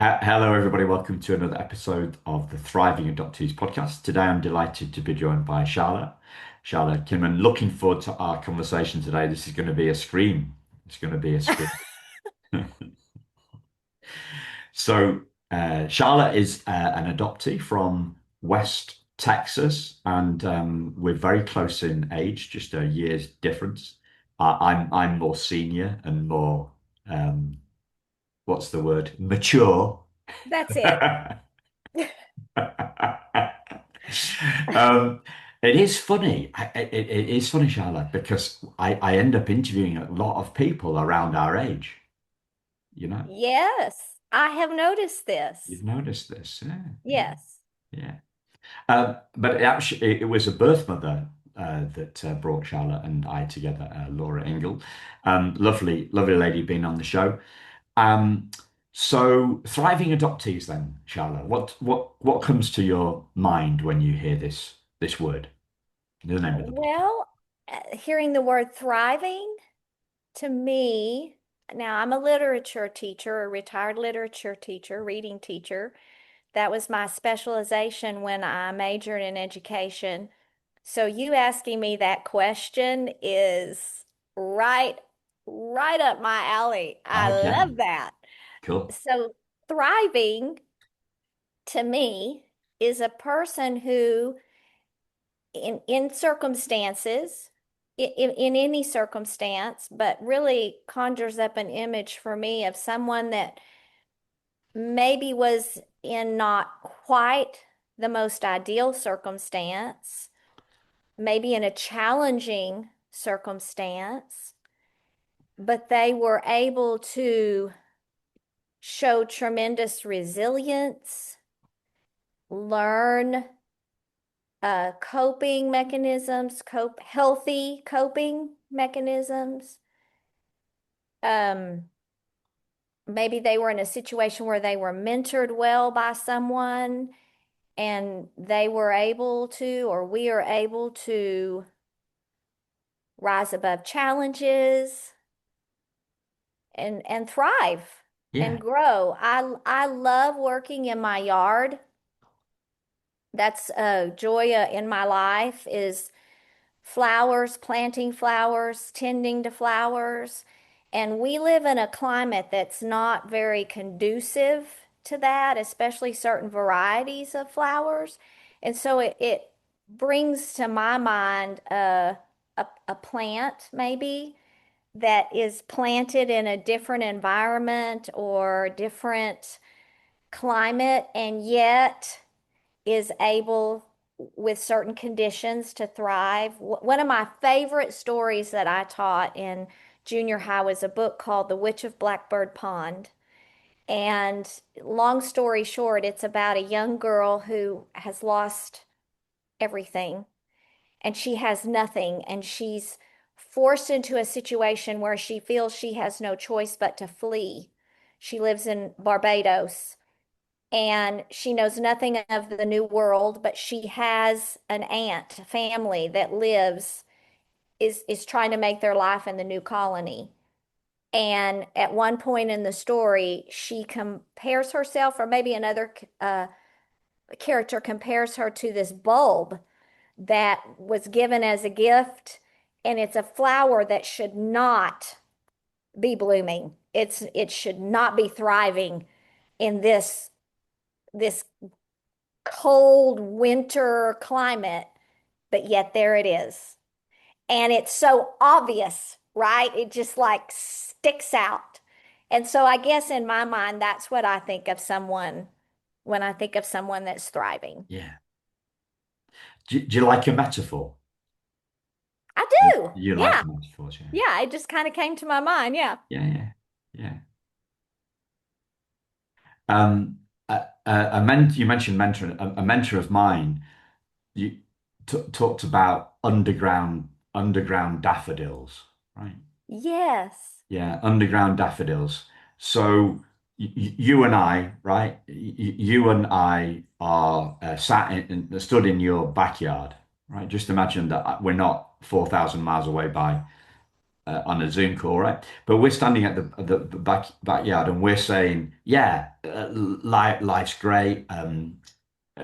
Hello, everybody. Welcome to another episode of the Thriving Adoptees podcast. Today, I'm delighted to be joined by Sharla Kinman. Looking forward to our conversation today. This is going to be a scream. It's going to be a scream. So, Sharla is an adoptee from West Texas, and we're very close in age, just a year's difference. I'm more senior and more what's the word? Mature. That's it. Um, it is funny. It is funny, Charlotte, because I end up interviewing a lot of people around our age. You know, Yes, I have noticed you've this. noticed this. Yeah, yeah, Yes. yeah. But it was a birth mother that brought Charlotte and I together, Laura Ingle. Lovely, lovely lady being on the show. Um, so thriving adoptees then, Charlotte, what comes to your mind when you hear this word, the name of the podcast? Well, hearing the word thriving to me, now I'm a literature teacher, a retired literature teacher, reading teacher. That was my specialization when I majored in education. So you asking me that question is right, right up my alley. I Okay, love that. cool. So thriving to me is a person who in circumstances in any circumstance but really conjures up an image for me of someone that maybe was in not quite the most ideal circumstance, maybe in a challenging circumstance, but they were able to show tremendous resilience, learn coping mechanisms, healthy coping mechanisms. Um, Maybe they were in a situation where they were mentored well by someone and they were able to, or we are able to rise above challenges and thrive Yeah, and grow. I love working in my yard. That's a joy in my life is flowers, planting flowers, tending to flowers. And we live in a climate that's not very conducive to that, especially certain varieties of flowers. And so it brings to my mind a plant maybe that is planted in a different environment or different climate and yet is able with certain conditions to thrive. One of my favorite stories that I taught in junior high was a book called The Witch of Blackbird Pond. And long story short, it's about a young girl who has lost everything and she has nothing and she's forced into a situation where she feels she has no choice but to flee. She lives in Barbados and she knows nothing of the new world, but she has an aunt, family that lives is trying to make their life in the new colony. And at one point in the story, she compares herself, or maybe another character compares her to this bulb that was given as a gift, and it's a flower that should not be blooming. It should not be thriving in this cold winter climate, but yet there it is. And it's so obvious, right? It just like sticks out. And so I guess in my mind, that's what I think of someone when I think of someone that's thriving. yeah. Do you like a metaphor? I do. You like Yeah. metaphors, yeah. Yeah. It just kind of came to my mind. Yeah. Yeah, yeah, yeah. Um, you mentioned mentor. A mentor of mine, you t talked about underground daffodils, right? Yes. Yeah, underground daffodils. So you and I, right? You and I are stood in your backyard, right? Just imagine that we're not 4,000 miles away by. on a Zoom call, right? But we're standing at the backyard and we're saying, yeah, life's great.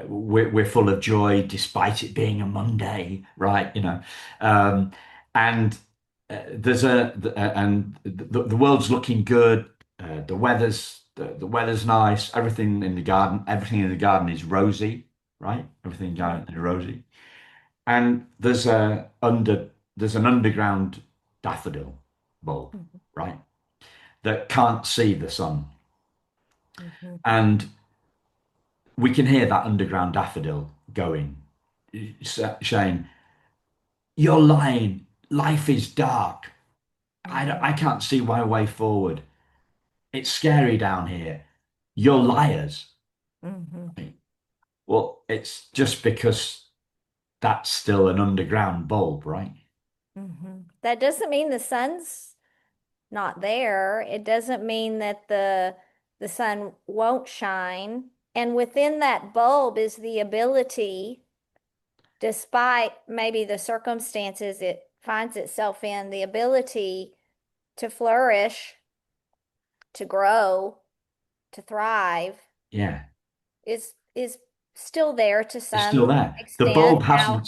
We're full of joy despite it being a Monday, right? And the world's looking good. The weather's nice. Everything in the garden is rosy, right? Everything in the Mhm. garden is rosy. And there's an underground daffodil bulb, Mhm. right? That can't see the sun. Mhm. And we can hear that underground daffodil going, saying, "You're lying. Life is dark. I Mhm. can't see my way forward. It's scary down here. You're liars." Mhm. Right? Well, it's just because that's still an underground bulb, right? Mhm. That doesn't mean the sun's not there. It doesn't mean that the sun won't shine. And within that bulb is the ability, despite maybe the circumstances it finds itself in, the ability to flourish, to grow, to thrive Yeah, is still there to it's still some there. extent. How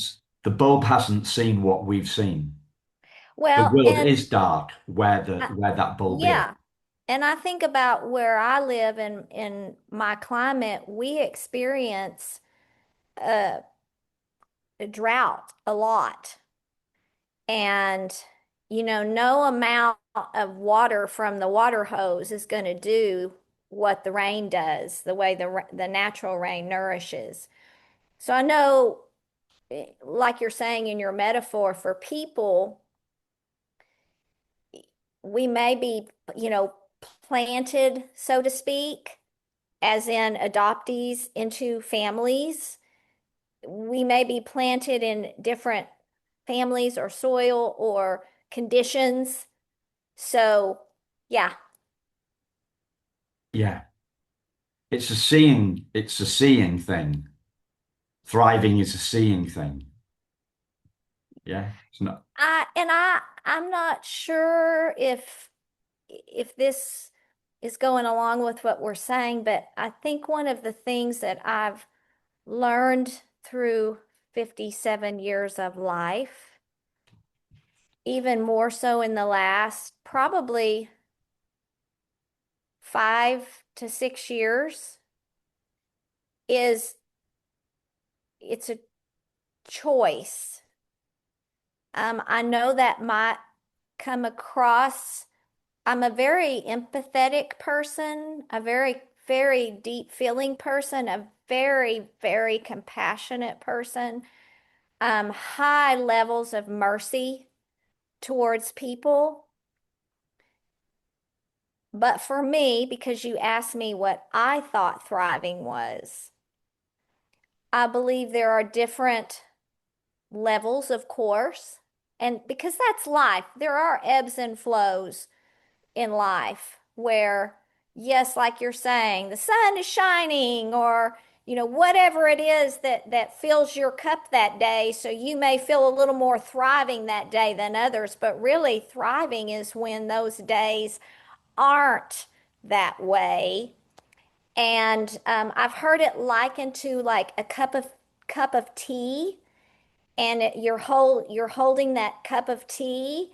The bulb hasn't seen what we've seen. The well, world and is dark I, where that bulb is. yeah. And I think about where I live in my climate, we experience a, a drought a lot. And, no amount of water from the water hose is going to do what the rain does, the way the natural rain nourishes. So I know, like you're saying in your metaphor, for people, we may be, planted, so to speak, as in adoptees into families. We may be planted in different families or soil or conditions. So, yeah, Yeah. It's a seeing thing. Thriving is a seeing thing. Yeah. It's not, I'm not sure if this is going along with what we're saying, but I think one of the things that I've learned through 57 years of life, even more so in the last probably 5 to 6 years, is it's a choice. I know that might come across. I'm a very empathetic person, a very, very deep feeling person, a very, very compassionate person, high levels of mercy towards people. But for me, because you asked me what I thought thriving was, I believe there are different levels, of course. And because that's life, there are ebbs and flows in life where, yes, like you're saying, the sun is shining or, whatever it is that fills your cup that day. So you may feel a little more thriving that day than others, but really thriving is when those days aren't that way. And I've heard it likened to like a cup of tea, and you're holding that cup of tea,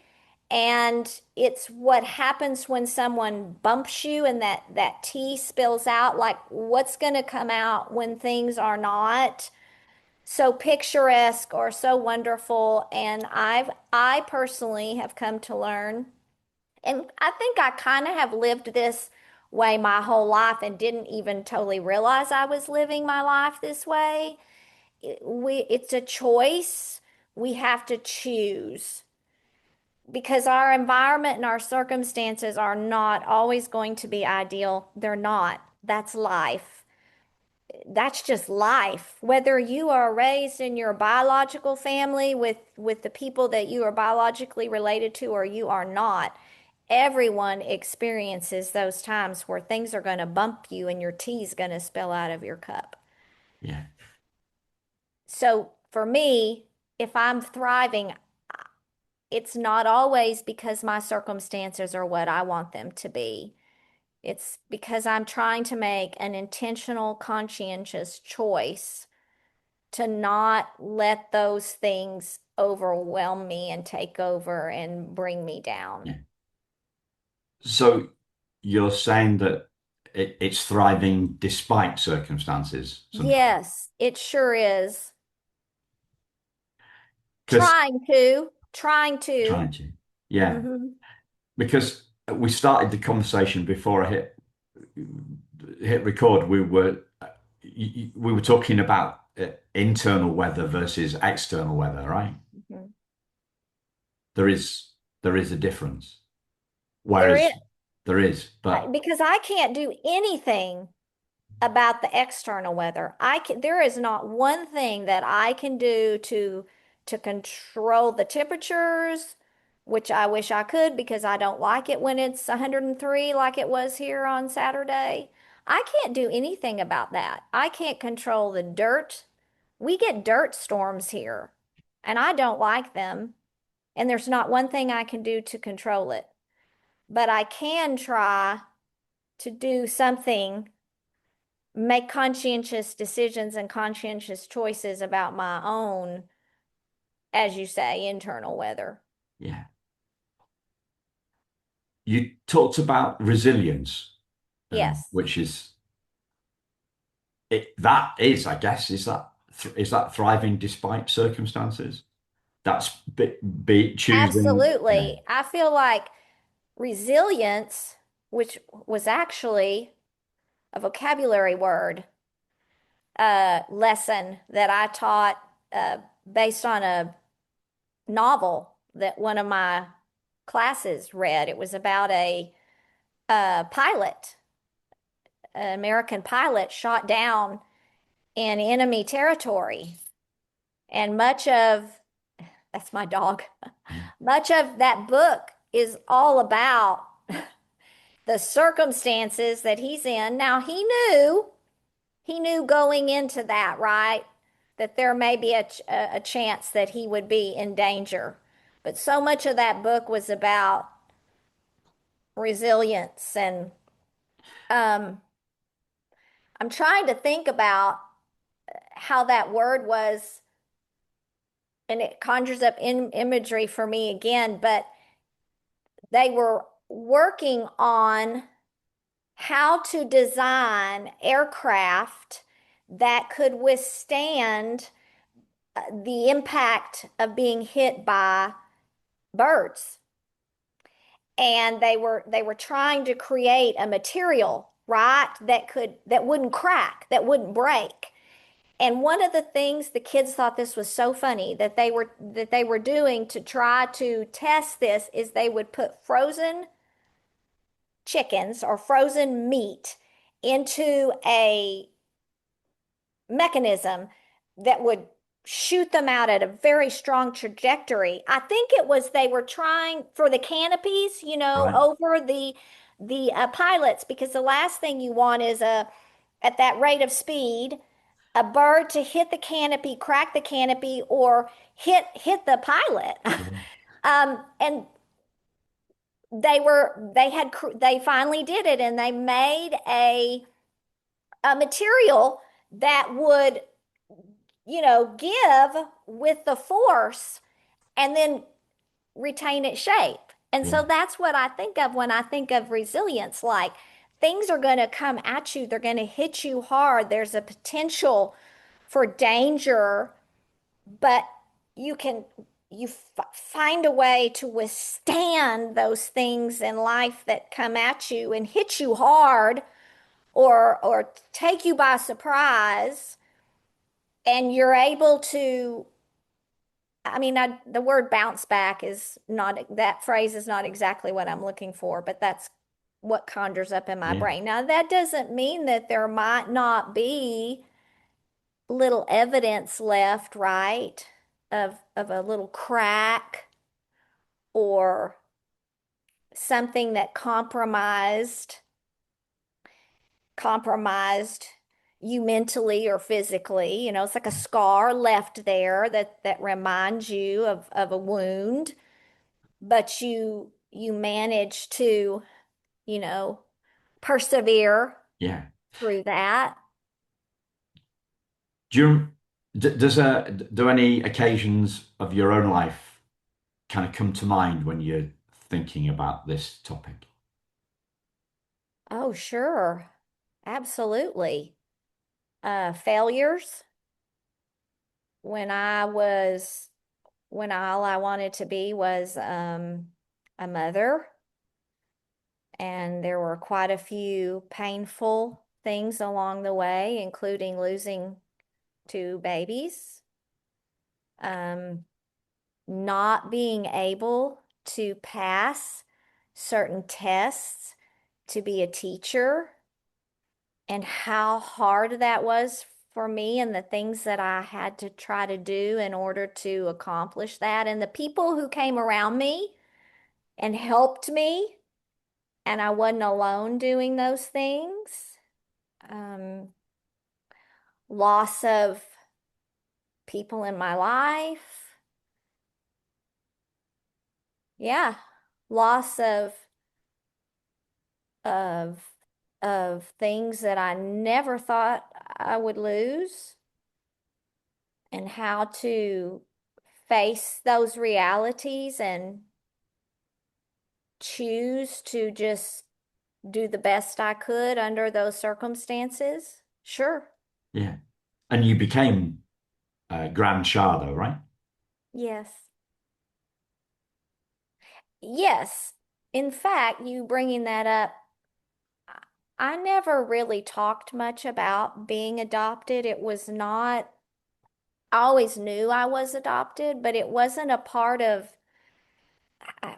and it's what happens when someone bumps you and that tea spills out, like what's going to come out when things are not so picturesque or so wonderful. And I personally have come to learn, and I think I kind of have lived this way my whole life and didn't even totally realize I was living my life this way. It's a choice. We have to choose because our environment and our circumstances are not always going to be ideal. They're not. That's life. That's just life. Whether you are raised in your biological family with the people that you are biologically related to or you are not, everyone experiences those times where things are going to bump you and your tea's going to spill out of your cup. yeah. So for me, if I'm thriving, it's not always because my circumstances are what I want them to be. It's because I'm trying to make an intentional, conscientious choice to not let those things overwhelm me and take over and bring me down. Yeah. So you're saying that it's thriving despite circumstances sometimes. Yes, it sure is. Because Trying to. trying to, yeah, Hmm. because we started the conversation before I hit record. We were talking about internal weather versus external weather, right? Hmm. There is there is a difference. There is, Whereas there is, but because I can't do anything about the external weather. There is not one thing that I can do to control the temperatures, which I wish I could because I don't like it when it's 103 like it was here on Saturday. I can't do anything about that. I can't control the dirt. We get dirt storms here, and I don't like them, and there's not one thing I can do to control it. But I can try to do something, make conscientious decisions and conscientious choices about my own, as you say, internal weather. yeah. You talked about resilience, Yes, which is that is, I guess, is that thriving despite circumstances? That's be choosing. Yeah, absolutely. I feel like resilience, which was actually a vocabulary word, lesson that I taught based on a novel that one of my classes read. It was about a pilot, an American pilot shot down in enemy territory. And that's my dog, yeah, much of that book is all about the circumstances that he's in. Now, he knew going into that, right? That there may be a chance that he would be in danger. But so much of that book was about resilience. And um, I'm trying to think about how that word was, and it conjures up imagery for me again, but they were working on how to design aircraft that could withstand the impact of being hit by birds. And they were trying to create a material, right, that wouldn't crack, that wouldn't break. And one of the things the kids thought this was so funny that they were doing to try to test this is they would put frozen chickens or frozen meat into a mechanism that would shoot them out at a very strong trajectory. I think it was they were trying for the canopies, right. over the pilots, because the last thing you want is at that rate of speed a bird to hit the canopy, crack the canopy, or hit the pilot. Yeah, And they finally did it, and they made a material that would, give with the force and then retain its shape. And yeah, so that's what I think of when I think of resilience. Like, things are going to come at you, they're going to hit you hard. There's a potential for danger, but you can find a way to withstand those things in life that come at you and hit you hard, or take you by surprise, and you're able to, I mean, the word bounce back is not, that phrase is not exactly what I'm looking for, but that's what conjures up in my yeah, brain. Now, that doesn't mean that there might not be little evidence left, right, of a little crack or something that compromised you mentally or physically. It's like a scar left there that reminds you of a wound. but you manage to, you know, persevere Yeah. through that. Do you, do any occasions of your own life kind of come to mind when you're thinking about this topic? Oh, sure. Absolutely. Failures when when all I wanted to be was a mother, and there were quite a few painful things along the way, including losing two babies, um, not being able to pass certain tests to be a teacher, and how hard that was for me, and the things that I had to try to do in order to accomplish that, and the people who came around me and helped me, and I wasn't alone doing those things. Um, Loss of people in my life. Yeah, loss of of things that I never thought I would lose, and how to face those realities and choose to just do the best I could under those circumstances. Sure. Yeah. And you became Grand Shah, though, right? Yes. Yes. In fact, you bringing that up, I never really talked much about being adopted. It was not, I always knew I was adopted, but it wasn't a part of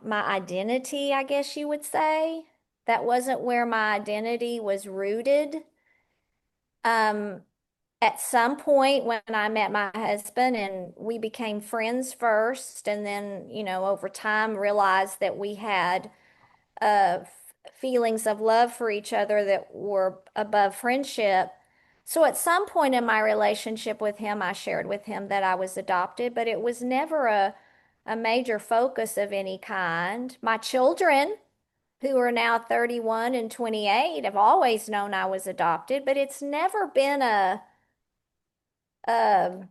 my identity, I guess you would say. That wasn't where my identity was rooted. Um, at some point when I met my husband and we became friends first, and then, over time realized that we had feelings of love for each other that were above friendship. So at some point in my relationship with him, I shared with him that I was adopted, but it was never a major focus of any kind. My children, who are now 31 and 28, have always known I was adopted, but it's never been a an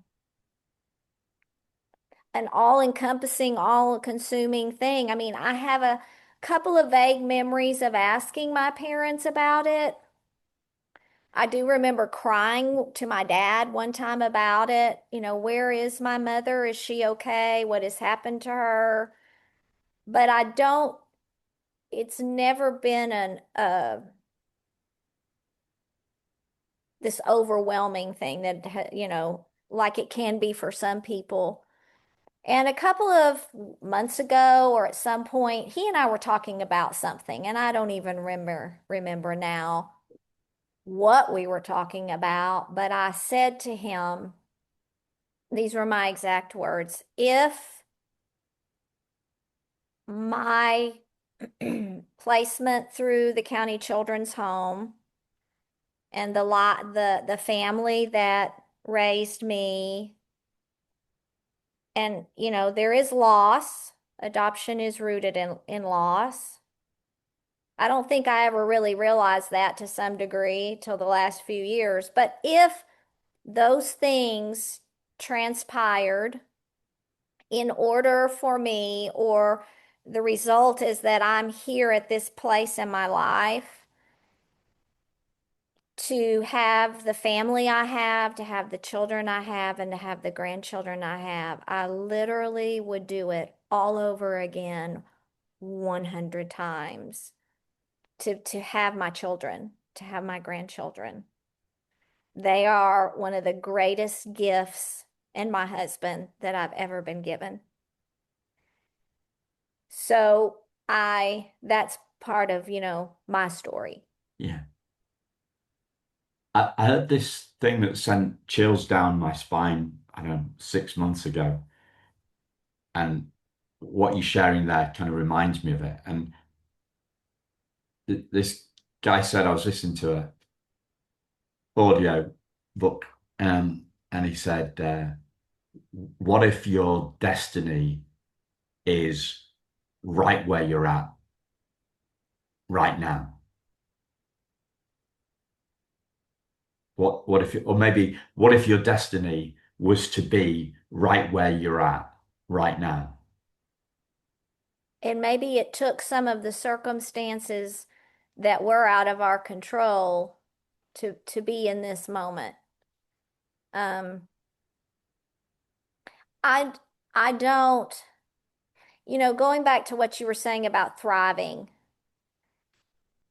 all-encompassing, all-consuming thing. I mean, I have a couple of vague memories of asking my parents about it. I do remember crying to my dad one time about it. Where is my mother? Is she okay? What has happened to her? But I don't, it's never been this overwhelming thing that, like it can be for some people. And a couple of months ago, or at some point, he and I were talking about something, and I don't even remember now what we were talking about, but I said to him, these were my exact words, if my placement through the county children's home and the family that raised me, and there is loss. Adoption is rooted in loss. I don't think I ever really realized that to some degree till the last few years. But if those things transpired in order for me, or the result is that I'm here at this place in my life to have the family I have, to have the children I have, and to have the grandchildren I have, I literally would do it all over again 100 times to have my children, to have my grandchildren. They are one of the greatest gifts, and my husband, that I've ever been given. So that's part of, my story. Yeah. I heard this thing that sent chills down my spine, I don't know, 6 months ago. And what you're sharing there kind of reminds me of it. And this guy said, I was listening to a audio book, and he said, what if your destiny is right where you're at right now? What if, or maybe what if your destiny was to be right where you're at right now? And maybe it took some of the circumstances that were out of our control to be in this moment. Um, I I don't, going back to what you were saying about thriving,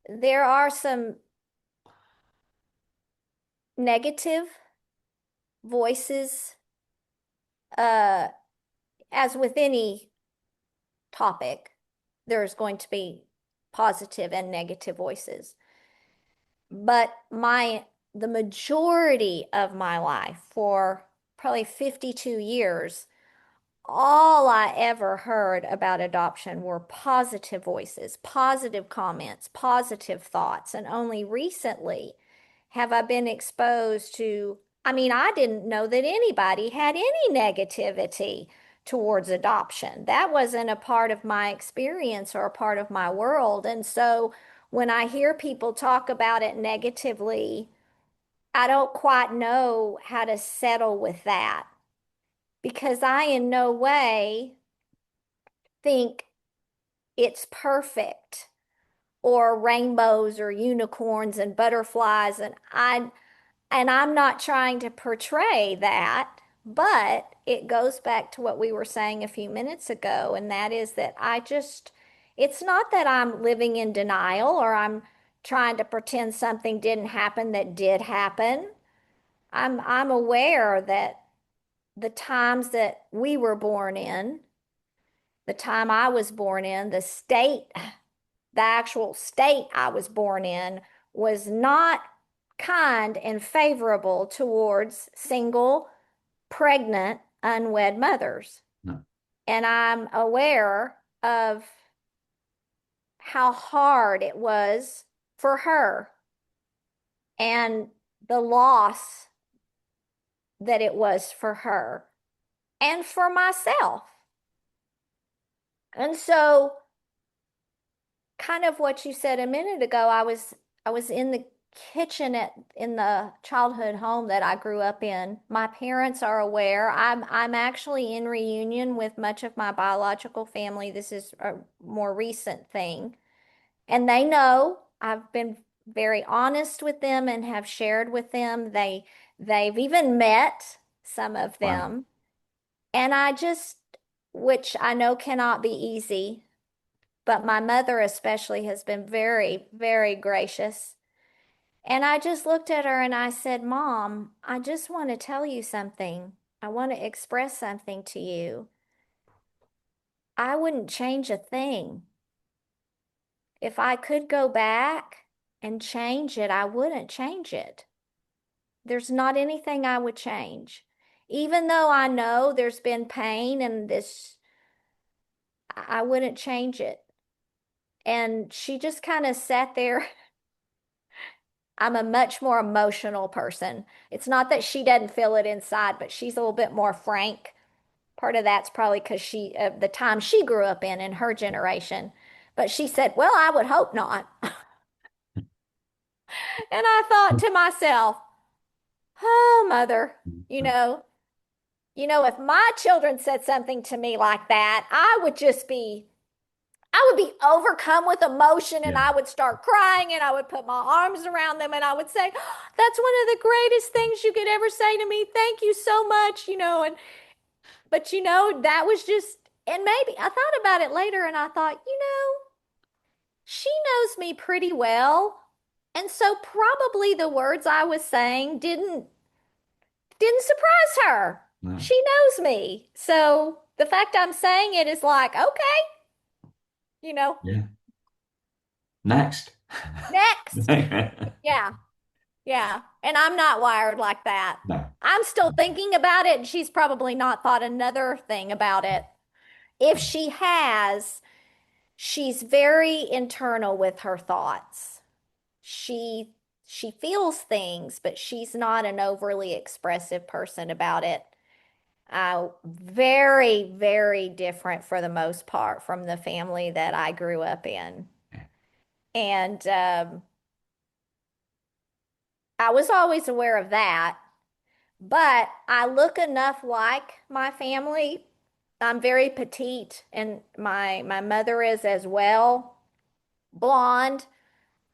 there are some negative voices, uh, as with any topic, there's going to be positive and negative voices. But the majority of my life, for probably 52 years, all I ever heard about adoption were positive voices, positive comments, positive thoughts. And only recently have I been exposed to, I mean, I didn't know that anybody had any negativity towards adoption. That wasn't a part of my experience or a part of my world. And so when I hear people talk about it negatively, I don't quite know how to settle with that because I in no way think it's perfect or rainbows or unicorns and butterflies and I'm not trying to portray that, but it goes back to what we were saying a few minutes ago, and that is that it's not that I'm living in denial or I'm trying to pretend something didn't happen that did happen. I'm aware that the times that we were born in, the time I was born in, the actual state I was born in was not kind and favorable towards single, pregnant, unwed mothers. No, And I'm aware of how hard it was for her and the loss that it was for her and for myself. And so kind of what you said a minute ago, I was in the kitchen in the childhood home that I grew up in. My parents are aware. I'm actually in reunion with much of my biological family. This is a more recent thing. And they know I've been very honest with them and have shared with them. They've even met some of wow. them. And which I know cannot be easy, but my mother especially has been very, very gracious. And I just looked at her and I said, Mom, I just want to tell you something. I want to express something to you. I wouldn't change a thing. If I could go back and change it, I wouldn't change it. There's not anything I would change. Even though I know there's been pain and this, I wouldn't change it. And she just kind of sat there. I'm a much more emotional person. It's not that she doesn't feel it inside, but she's a little bit more frank. Part of that's probably because the time she grew up in her generation. But she said, "Well, I would hope not." And I thought to myself, "Oh, mother, you know, if my children said something to me like that, I would be overcome with emotion and Yeah. I would start crying and I would put my arms around them and I would say, "Oh, that's one of the greatest things you could ever say to me. Thank you so much," and but that was just and maybe I thought about it later and I thought, she knows me pretty well. And so probably the words I was saying didn't surprise her. No. She knows me. So the fact I'm saying it is like, okay, you know, Yeah. Next. next. Yeah. Yeah. And I'm not wired like that. No. I'm still thinking about it, and she's probably not thought another thing about it. If she has, she's very internal with her thoughts. She she feels things, but she's not an overly expressive person about it. Very, very different for the most part from the family that I grew up in. And I was always aware of that, but I look enough like my family. I'm very petite, and my mother is as well, blonde.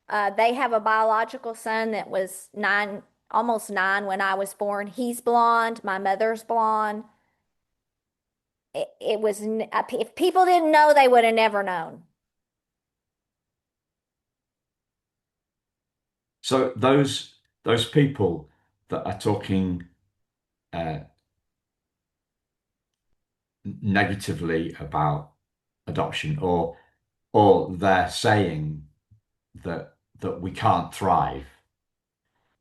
They have a biological son that was nine, almost nine when I was born. He's blonde. My mother's blonde. It was, if people didn't know, they would have never known. So those people that are talking uh, negatively about adoption, or they're saying that we can't thrive,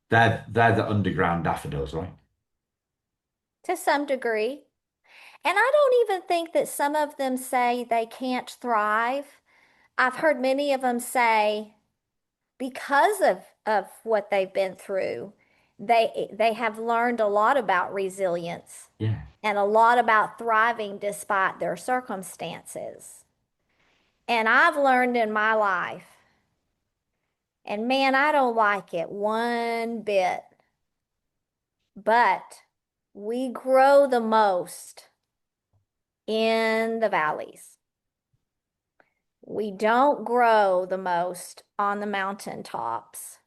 they're the underground daffodils, right? To some degree. And I don't even think that some of them say they can't thrive. I've heard many of them say because of what they've been through, they have learned a lot about resilience Yeah. and a lot about thriving despite their circumstances. And I've learned in my life, and man, I don't like it one bit, but we grow the most in the valleys. We don't grow the most on the mountaintops.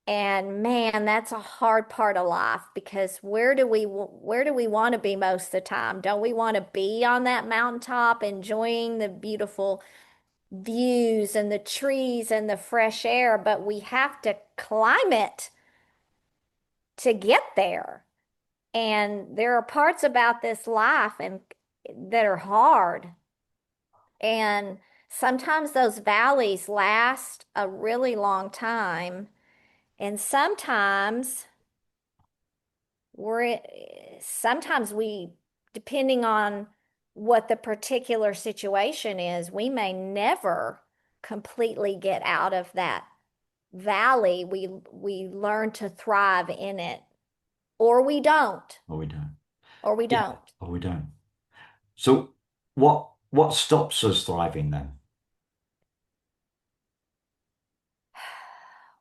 And man, that's a hard part of life because where do we want to be most of the time? Don't we want to be on that mountaintop enjoying the beautiful views and the trees and the fresh air, but we have to climb it to get there. And there are parts about this life and that are hard. And sometimes those valleys last a really long time. And we're sometimes we, depending on what the particular situation is, we may never completely get out of that valley. We learn to thrive in it, or we don't, Or we don't. or we Yeah. don't. Or we don't. So what stops us thriving then?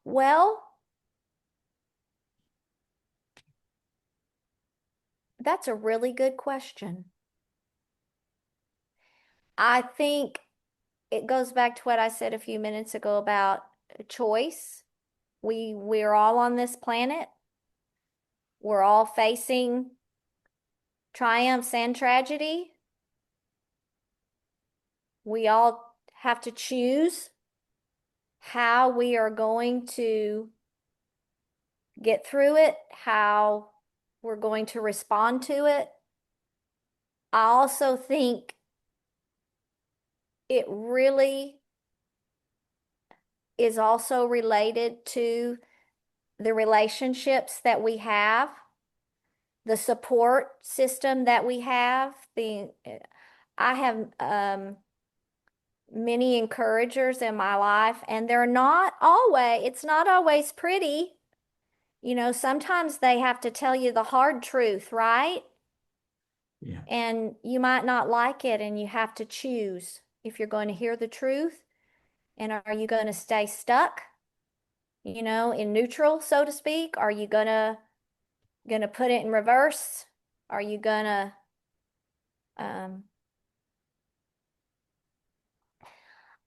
Well, that's a really good question. I think it goes back to what I said a few minutes ago about choice. We're all on this planet. We're all facing triumphs and tragedy. We all have to choose how we are going to get through it, how we're going to respond to it. I also think it really is also related to the relationships that we have, the support system that we have. The I have many encouragers in my life, and it's not always pretty. Sometimes they have to tell you the hard truth, right? Yeah. And you might not like it, and you have to choose if you're going to hear the truth, and are you going to stay stuck, in neutral, so to speak? Are you gonna put it in reverse? Are you gonna um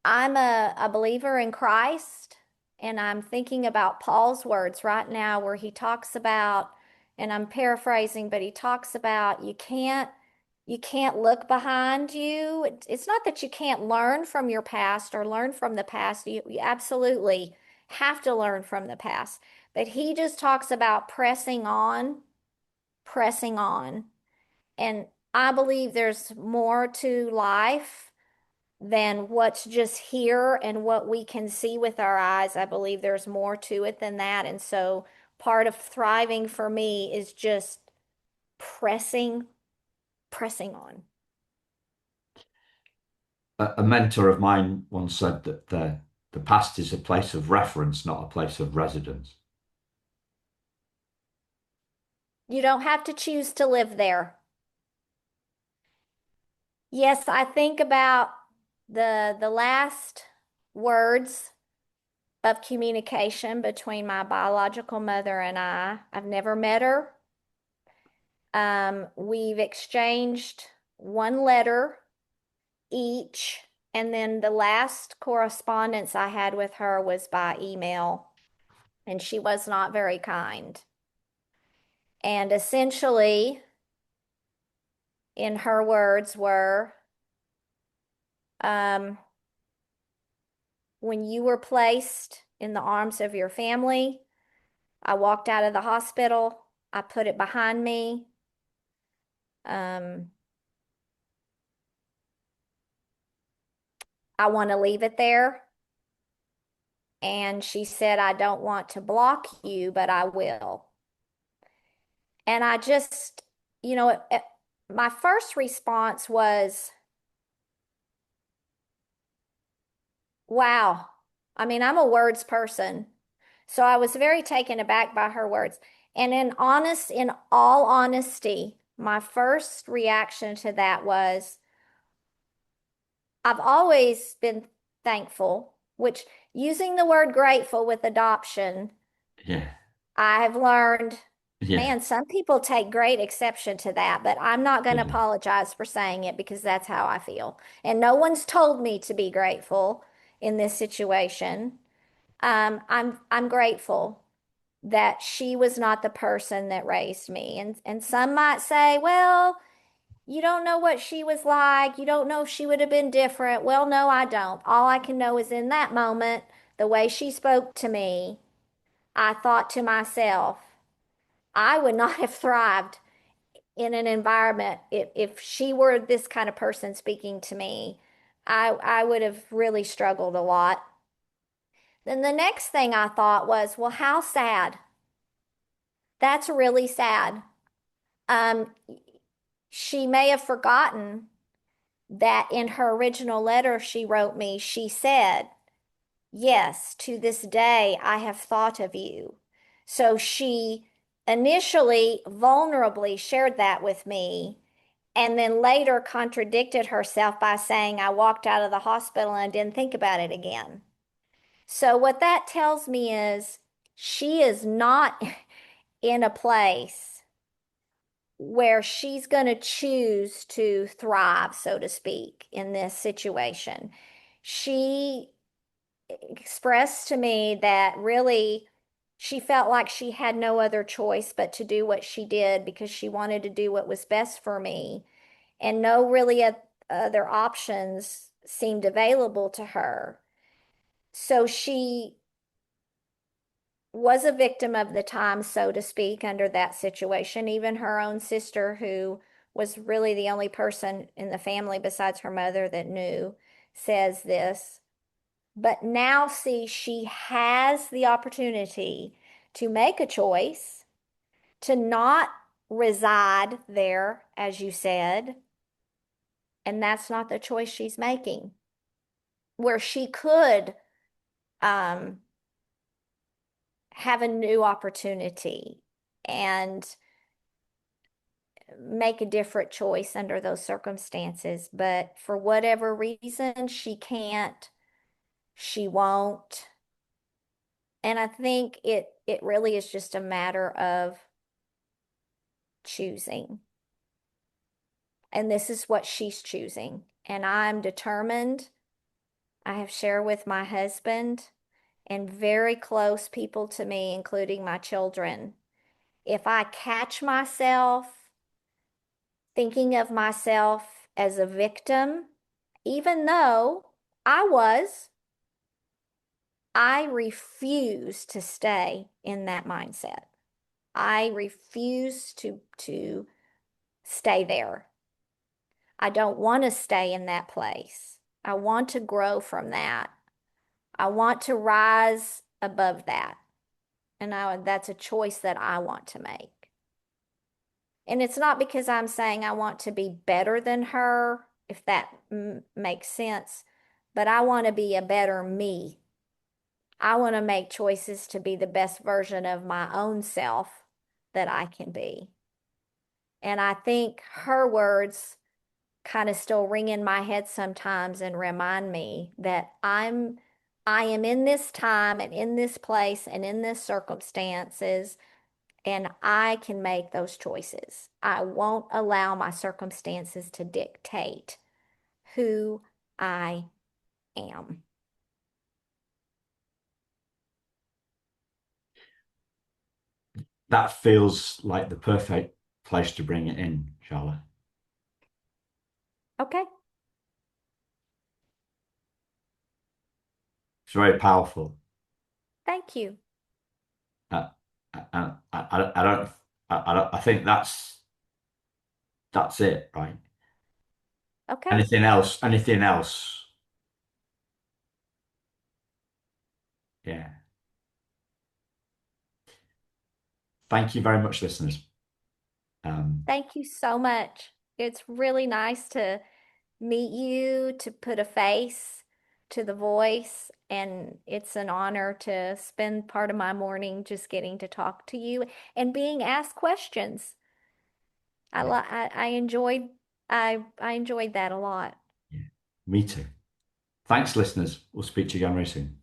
I'm a believer in Christ, and I'm thinking about Paul's words right now where he talks about, and I'm paraphrasing, but he talks about you can't look behind you. It's not that you can't learn from your past or learn from the past. You absolutely have to learn from the past. But he just talks about pressing on, pressing on. And I believe there's more to life than what's just here and what we can see with our eyes. I believe there's more to it than that. And so part of thriving for me is just pressing, pressing on. A mentor of mine once said that the past is a place of reference, not a place of residence. You don't have to choose to live there. Yes, I think about the last words of communication between my biological mother and I. I've never met her. We've exchanged one letter each, and then the last correspondence I had with her was by email, and she was not very kind. And essentially, in her words, were um, when you were placed in the arms of your family, I walked out of the hospital, I put it behind me. Um, I want to leave it there. And she said, I don't want to block you, but I will. And I just, my first response was, wow. I mean, I'm a words person. So I was very taken aback by her words. And in all honesty, my first reaction to that was, I've always been thankful, which using the word grateful with adoption, Yeah, I have learned, yeah, man, some people take great exception to that, but I'm not going to really. apologize for saying it because that's how I feel. And no one's told me to be grateful in this situation. I'm grateful that she was not the person that raised me. And some might say, well, you don't know what she was like. You don't know if she would have been different. Well, no, I don't. All I can know is in that moment, the way she spoke to me, I thought to myself, I would not have thrived in an environment if she were this kind of person speaking to me. I would have really struggled a lot. Then the next thing I thought was, well, how sad. That's really sad. Um, she may have forgotten that in her original letter she wrote me, she said, yes, to this day I have thought of you. So she initially vulnerably shared that with me and then later contradicted herself by saying, I walked out of the hospital and didn't think about it again. So what that tells me is she is not in a place where she's going to choose to thrive, so to speak, in this situation. She expressed to me that really she felt like she had no other choice but to do what she did because she wanted to do what was best for me, and no really other options seemed available to her. So she was a victim of the time, so to speak, under that situation. Even her own sister, who was really the only person in the family besides her mother that knew, says this. But now, see, she has the opportunity to make a choice, to not reside there, as you said, and that's not the choice she's making. Where she could um, have a new opportunity and make a different choice under those circumstances. But for whatever reason, she can't, she won't. And I think it really is just a matter of choosing. And this is what she's choosing. And I'm determined. I have shared with my husband and very close people to me, including my children. If I catch myself thinking of myself as a victim, even though I was, I refuse to stay in that mindset. I refuse to stay there. I don't want to stay in that place. I want to grow from that. I want to rise above that. And that's a choice that I want to make. And it's not because I'm saying I want to be better than her, if that makes sense, but I want to be a better me. I want to make choices to be the best version of my own self that I can be. And I think her words kind of still ring in my head sometimes and remind me that I am in this time and in this place and in this circumstances, and I can make those choices. I won't allow my circumstances to dictate who I am. That feels like the perfect place to bring it in, Charlotte. Okay, It's very powerful. thank you. Uh, I don't, I think that's it, right? Okay, Anything else, yeah. Thank you very much, listeners. Um, thank you so much. It's really nice to meet you, to put a face to the voice, and it's an honor to spend part of my morning just getting to talk to you and being asked questions. yeah, I enjoyed that a lot. yeah. Me too. Thanks, listeners. We'll speak to you again very soon.